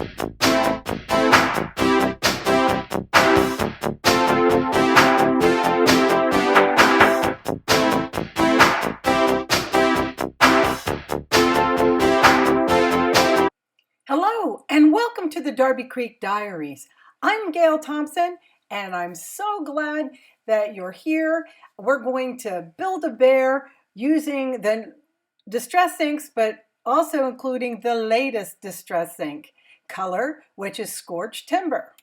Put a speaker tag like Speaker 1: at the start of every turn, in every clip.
Speaker 1: Hello and welcome to the Darby Creek Diaries. I'm Gale Thompson and I'm so glad that you're here. We're going to build a bear using the distress inks, but also including the latest distress ink color, which is Scorched Timber.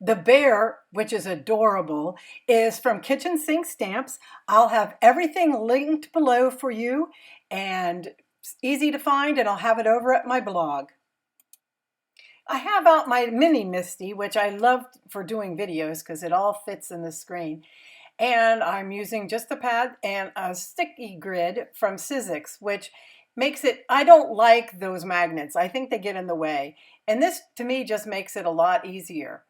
Speaker 1: The bear, which is adorable, is from Kitchen Sink Stamps. I'll have everything linked below for you, and it's easy to find, and I'll have it over at my blog. I have out my mini Misty, which I love for doing videos because it all fits in the screen. And I'm using just a pad and a sticky grid from Sizzix, which makes it, I don't like those magnets. I think they get in the way. And this, to me, just makes it a lot easier.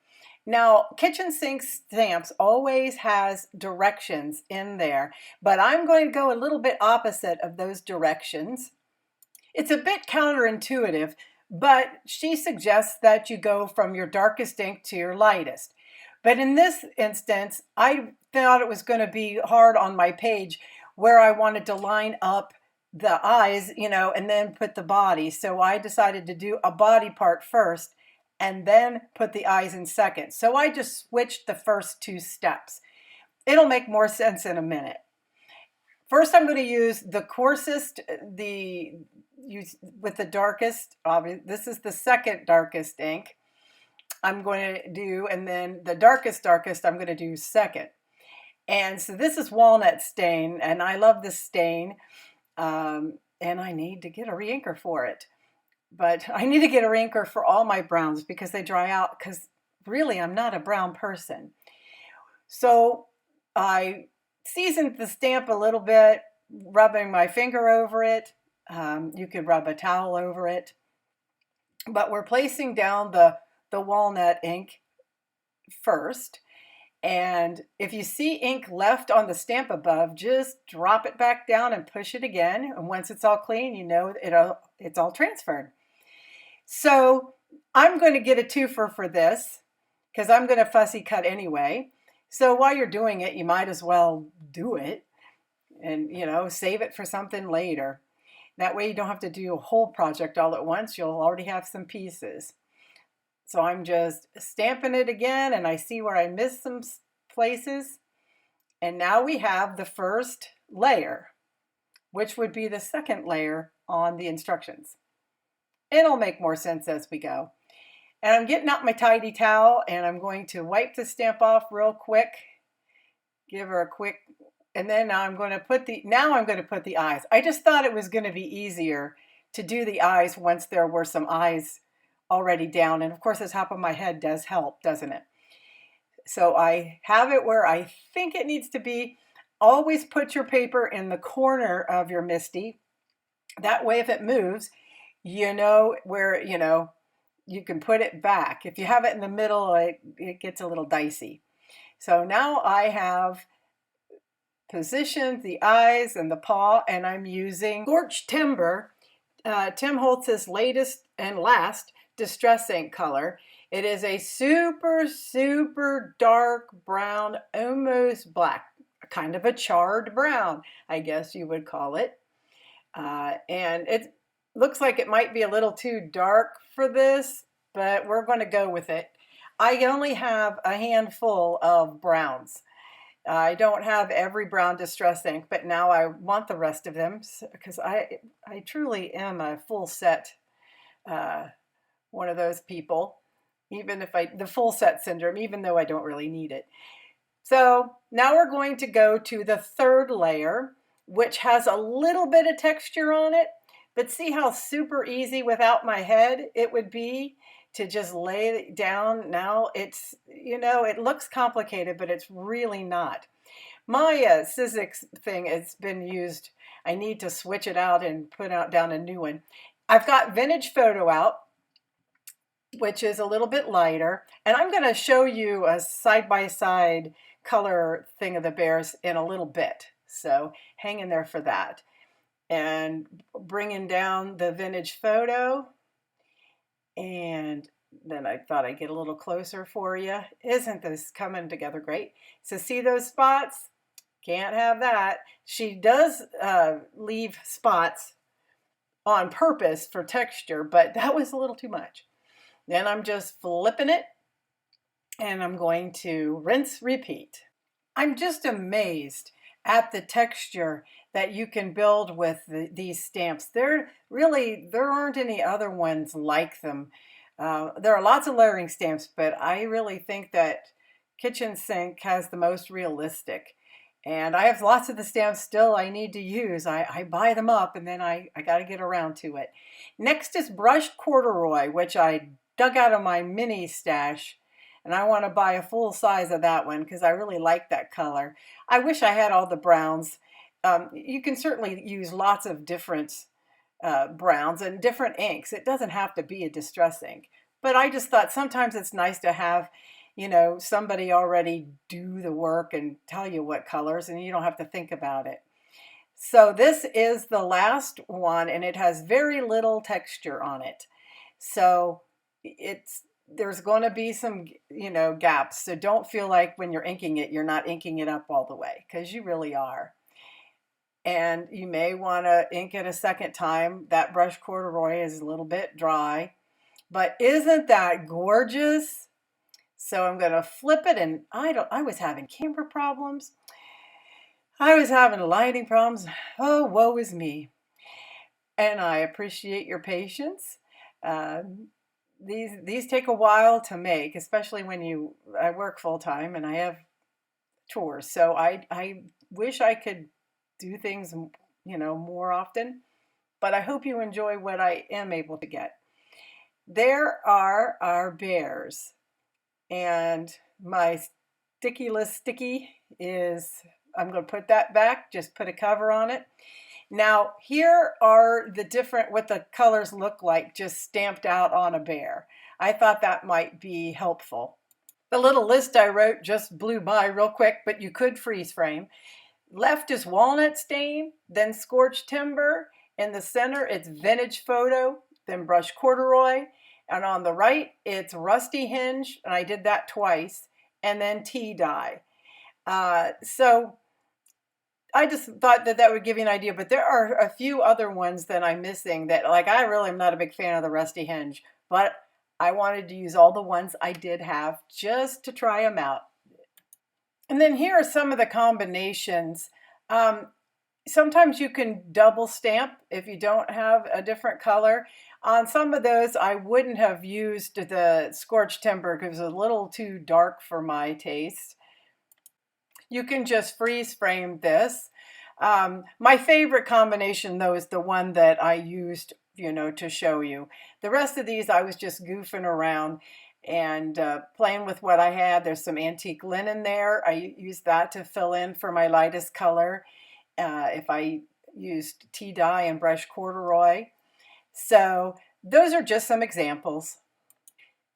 Speaker 1: Now, Kitchen Sink Stamps always has directions in there, but I'm going to go a little bit opposite of those directions. It's a bit counterintuitive, but she suggests that you go from your darkest ink to your lightest. But in this instance, I thought it was going to be hard on my page where I wanted to line up the eyes, and then put the body. So I decided to do a body part first and then put the eyes in second. So I just switched the first two steps. It'll make more sense in a minute. First, I'm going to use the coarsest, with the darkest. This is the second darkest ink I'm going to do, and then the darkest I'm going to do second. And so this is Walnut stain, and I love this stain, and I need to get a reinker for it. But I need to get a reinker for all my browns because they dry out, because really I'm not a brown person. So I seasoned the stamp a little bit, rubbing my finger over it. You could rub a towel over it. But we're placing down the walnut ink first. And if you see ink left on the stamp above, just drop it back down and push it again. And once it's all clean, you know it's all transferred. So I'm going to get a twofer for this because I'm going to fussy cut anyway. So while you're doing it, you might as well do it and, save it for something later. That way you don't have to do a whole project all at once. You'll already have some pieces. So I'm just stamping it again, and I see where I missed some places. And now we have the first layer, which would be the second layer on the instructions. It'll make more sense as we go. And I'm getting out my tidy towel, and I'm going to wipe the stamp off real quick. Give her a quick, and then I'm going to put the eyes. I just thought it was going to be easier to do the eyes once there were some eyes already down. And of course, the top of my head does help, doesn't it? So I have it where I think it needs to be. Always put your paper in the corner of your Misty. That way, if it moves, you know where, you can put it back. If you have it in the middle, it gets a little dicey. So now I have positioned the eyes and the paw, and I'm using Scorched Timber, Tim Holtz's latest and last distress ink color. It is a super, super dark brown, almost black, kind of a charred brown, I guess you would call it. And it looks like it might be a little too dark for this, but we're going to go with it. I only have a handful of browns. I don't have every brown distress ink, but now I want the rest of them because I truly am a full set, one of those people, even if the full set syndrome, even though I don't really need it. So now we're going to go to the third layer, which has a little bit of texture on it, but see how super easy without my head it would be to just lay it down. Now it's, it looks complicated, but it's really not. My Sizzix thing has been used. I need to switch it out and put down a new one. I've got Vintage Photo out, which is a little bit lighter. And I'm going to show you a side-by-side color thing of the bears in a little bit. So hang in there for that. And bringing down the Vintage Photo. And then I thought I'd get a little closer for you. Isn't this coming together great? So see those spots? Can't have that. She does leave spots on purpose for texture, but that was a little too much. Then I'm just flipping it and I'm going to rinse, repeat. I'm just amazed at the texture that you can build with these stamps. There aren't any other ones like them. There are lots of layering stamps, but I really think that Kitchen Sink has the most realistic. And I have lots of the stamps still I need to use. I buy them up and then I got to get around to it. Next is brushed corduroy, which I dug out of my mini stash. And I want to buy a full size of that one because I really like that color. I wish I had all the browns. You can certainly use lots of different browns and different inks. It doesn't have to be a distress ink. But I just thought sometimes it's nice to have, somebody already do the work and tell you what colors, and you don't have to think about it. So this is the last one, and it has very little texture on it. So there's going to be some, gaps. So don't feel like when you're inking it, you're not inking it up all the way, because you really are. And you may want to ink it a second time. That brushed corduroy is a little bit dry, but isn't that gorgeous? So I'm going to flip it, and I was having camera problems. I was having lighting problems. Oh, woe is me. And I appreciate your patience. These take a while to make, especially when I work full time and I have chores. So I wish I could do things, more often, but I hope you enjoy what I am able to get. There are our bears, and my sticky-less sticky is, I'm going to put that back, just put a cover on it. Now, here are what the colors look like just stamped out on a bear. I thought that might be helpful. The little list I wrote just blew by real quick, but you could freeze frame. Left is walnut stain, then scorched timber. In the center, it's vintage photo, then brushed corduroy. And on the right, it's rusty hinge, and I did that twice, and then tea dye. So I just thought that would give you an idea, but there are a few other ones that I'm missing that, like, I really am not a big fan of the rusty hinge, but I wanted to use all the ones I did have just to try them out. And then here are some of the combinations. Sometimes you can double stamp if you don't have a different color. On some of those, I wouldn't have used the scorched timber because it was a little too dark for my taste. You can just freeze frame this. My favorite combination, though, is the one that I used, to show you. The rest of these, I was just goofing around and playing with what I had. There's some antique linen there. I used that to fill in for my lightest color. If I used tea dye and brushed corduroy. So those are just some examples.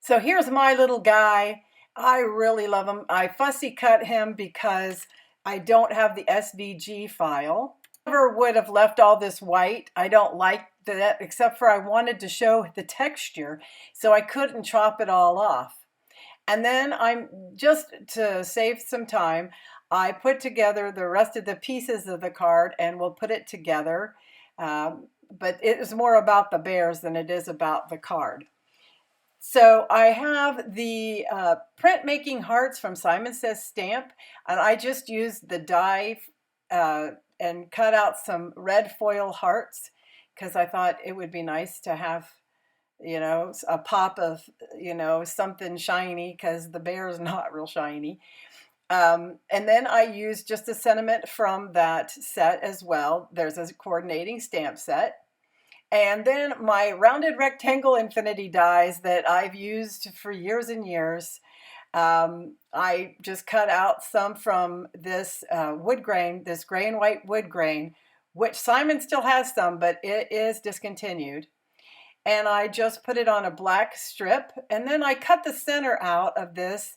Speaker 1: So here's my little guy. I really love him. I fussy cut him because I don't have the SVG file. I never would have left all this white. I don't like that, except for I wanted to show the texture, so I couldn't chop it all off. And then just to save some time, I put together the rest of the pieces of the card and we'll put it together. But it is more about the bears than it is about the card. So I have the Printmaking hearts from Simon Says Stamp, and I just used the die and cut out some red foil hearts because I thought it would be nice to have, a pop of, something shiny because the bear is not real shiny. And then I used just a sentiment from that set as well. There's a coordinating stamp set. And then my rounded rectangle infinity dies that I've used for years and years. I just cut out some from this wood grain, this gray and white wood grain, which Simon still has some, but it is discontinued. And I just put it on a black strip. And then I cut the center out of this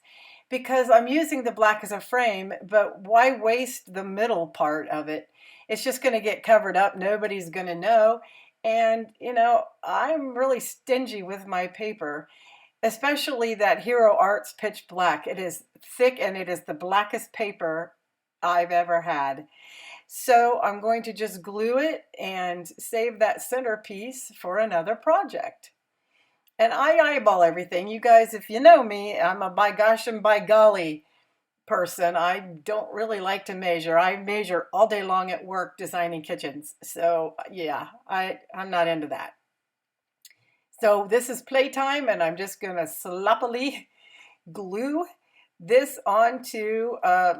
Speaker 1: because I'm using the black as a frame, but why waste the middle part of it? It's just going to get covered up. Nobody's going to know. And, you know, I'm really stingy with my paper, especially that Hero Arts Pitch Black. It is thick and it is the blackest paper I've ever had. So I'm going to just glue it and save that centerpiece for another project. And I eyeball everything. You guys, if you know me, I'm a by gosh and by golly person. I don't really like to measure. I measure all day long at work designing kitchens. So yeah, I'm not into that. So this is playtime, and I'm just gonna sloppily glue this onto a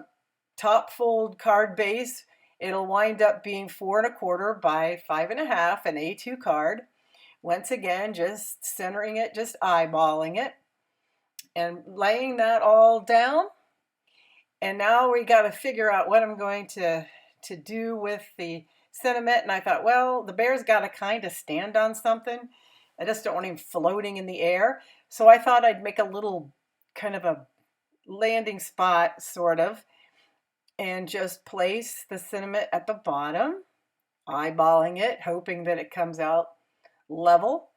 Speaker 1: top fold card base. It'll wind up being 4¼ by 5½, an A2 card. Once again, just centering it, just eyeballing it, and laying that all down. And now we got to figure out what I'm going to do with the sentiment. And I thought, well, the bear's got to kind of stand on something. I just don't want him floating in the air. So I thought I'd make a little kind of a landing spot, sort of, and just place the sentiment at the bottom, eyeballing it, hoping that it comes out level.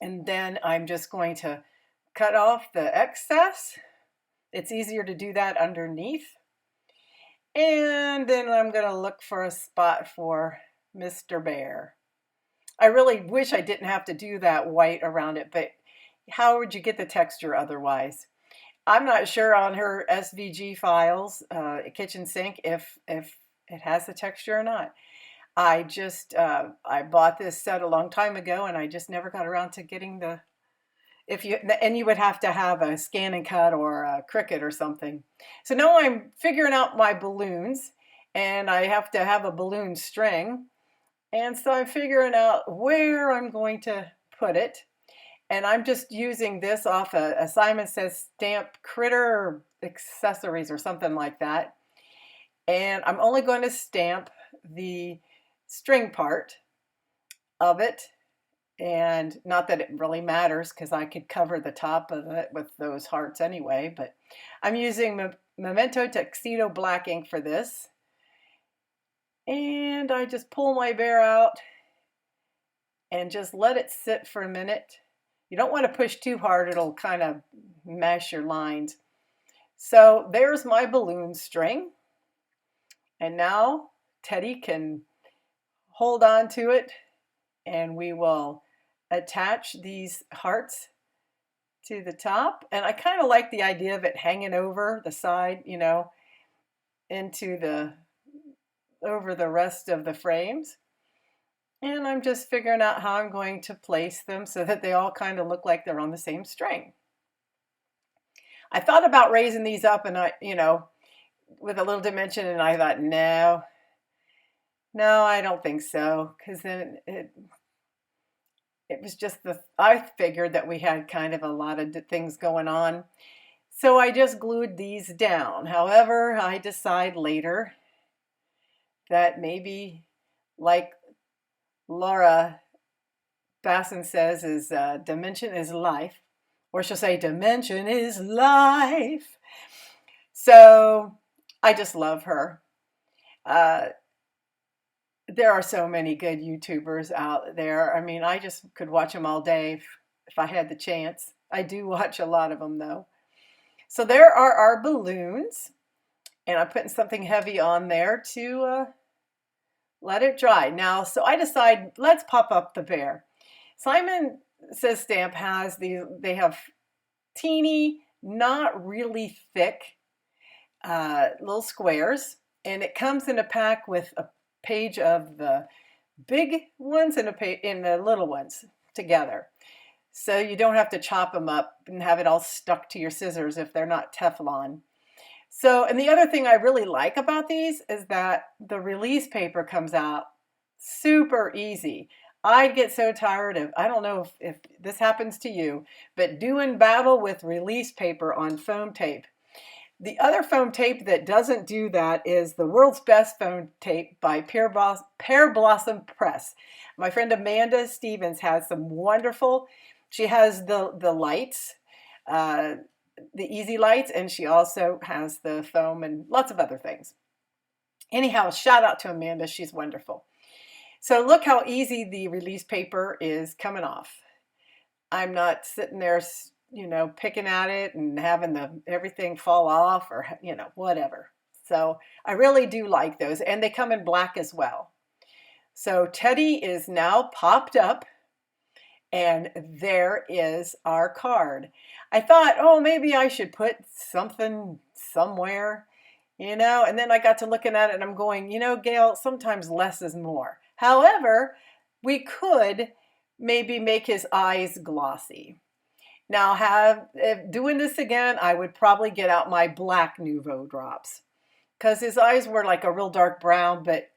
Speaker 1: And then I'm just going to cut off the excess. It's easier to do that underneath. And then I'm going to look for a spot for Mr. Bear. I really wish I didn't have to do that white around it, but how would you get the texture otherwise? I'm not sure on her SVG files, kitchen sink, if it has the texture or not. I just, I bought this set a long time ago, and I just never got around to getting the, and you would have to have a scan and cut or a Cricut or something. So now I'm figuring out my balloons, and I have to have a balloon string. And so I'm figuring out where I'm going to put it. And I'm just using this off a Simon Says Stamp Critter Accessories or something like that. And I'm only going to stamp the string part of it. And not that it really matters, because I could cover the top of it with those hearts anyway. But I'm using Memento Tuxedo Black ink for this. And I just pull my bear out and just let it sit for a minute. You don't want to push too hard, it'll kind of mash your lines. So there's my balloon string. And now Teddy can hold on to it, and we will attach these hearts to the top. And I kind of like the idea of it hanging over the side, you know, over the rest of the frames. And I'm just figuring out how I'm going to place them so that they all kind of look like they're on the same string. I thought about raising these up, and with a little dimension, and I thought, no, I don't think so, because then it was just I figured that we had kind of a lot of things going on. So I just glued these down. However, I decide later that maybe, like Laura Basson says, is dimension is life, or she'll say dimension is life. So I just love her. There are so many good YouTubers out there. I mean, I just could watch them all day if I had the chance. I do watch a lot of them, though. So there are our balloons, and I'm putting something heavy on there to let it dry. Now, so I decide, let's pop up the bear. Simon Says Stamp has these, they have teeny, not really thick little squares, and it comes in a pack with a page of the big ones and the little ones together. So you don't have to chop them up and have it all stuck to your scissors if they're not Teflon. So, and the other thing I really like about these is that the release paper comes out super easy. I get so tired of, I don't know if this happens to you, but doing battle with release paper on foam tape. The other foam tape that doesn't do that is the World's Best Foam Tape by Pear Blossom Press. My friend Amanda Stevens has some wonderful, she has the lights, the easy lights, and she also has the foam and lots of other things. Anyhow, shout out to Amanda, she's wonderful. So look how easy the release paper is coming off. I'm not sitting there, you know, picking at it and having everything fall off or, you know, whatever. So I really do like those, and they come in black as well. So Teddy is now popped up, and there is our card. I thought, oh, maybe I should put something somewhere, you know, and then I got to looking at it and I'm going, you know, Gale, sometimes less is more. However, we could maybe make his eyes glossy. Now, if doing this again, I would probably get out my black Nouveau drops because his eyes were like a real dark brown, but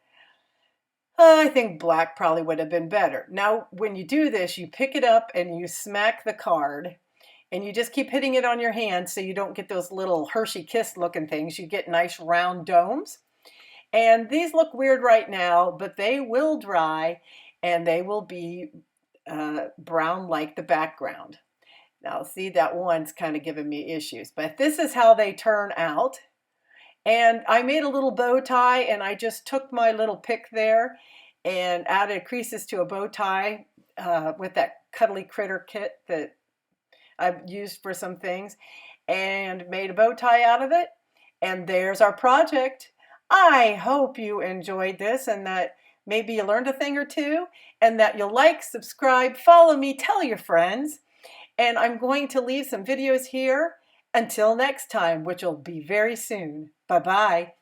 Speaker 1: I think black probably would have been better. Now, when you do this, you pick it up and you smack the card and you just keep hitting it on your hand so you don't get those little Hershey Kiss looking things. You get nice round domes. And these look weird right now, but they will dry and they will be brown like the background. Now, see, that one's kind of giving me issues, but this is how they turn out. And I made a little bow tie, and I just took my little pick there and added creases to a bow tie with that Cuddly Critter kit that I've used for some things, and made a bow tie out of it. And there's our project. I hope you enjoyed this and that maybe you learned a thing or two, and that you'll like, subscribe, follow me, tell your friends. And I'm going to leave some videos here until next time, which will be very soon. Bye-bye.